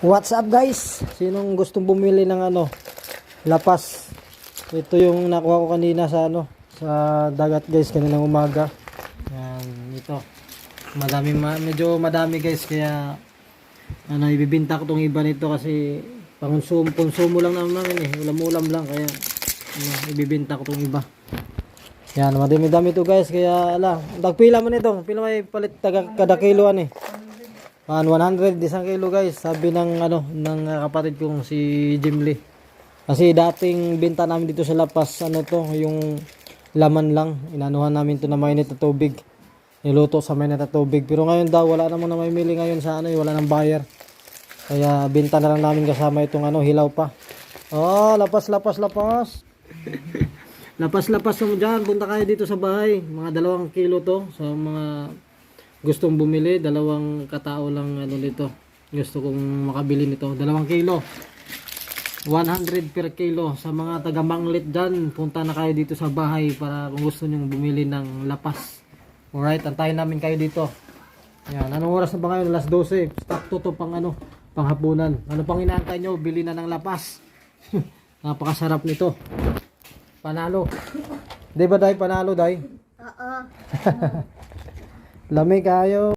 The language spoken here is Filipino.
What's up guys? Sinong gustong bumili ng lapas? Ito yung nakuha ko kanina sa sa dagat guys, kaninang umaga. Yan, ito. Medyo madami guys, kaya ibibenta ko tong iba nito kasi konsumo lang naman ulam-ulam lang, kaya ibibenta ko tong iba. Yan, madami-dami to guys, kaya dagpila mo nito. Pila may palit kada kiloan 100 isang kilo guys, sabi ng kapatid kong si Jim Lee. Kasi dating benta namin dito sa lapas, yung laman lang, inanuhan namin to na mainit na tubig, niluto sa mainit na tubig. Pero ngayon daw wala namang na mamili ngayon sa wala nang buyer, kaya benta na lang namin kasama itong hilaw pa. Lapas lapas mo dyan, punta kayo dito sa bahay, mga 2 kilo to sa mga gustong bumili. 2 katao lang nito gusto kong makabili nito, 2 kilo, 100 per kilo. Sa mga taga Manglit dyan, punta na kayo dito sa bahay para kung gusto nyong bumili ng lapas. Alright, antayin namin kayo dito. Yan, anong oras na ba ngayon? Alas 12. Stop to panghapunan. Ano pang inaantay nyo? Bili na ng lapas. Napakasarap nito. Panalo. Di ba day? Panalo day? Oo. Lamig kayo.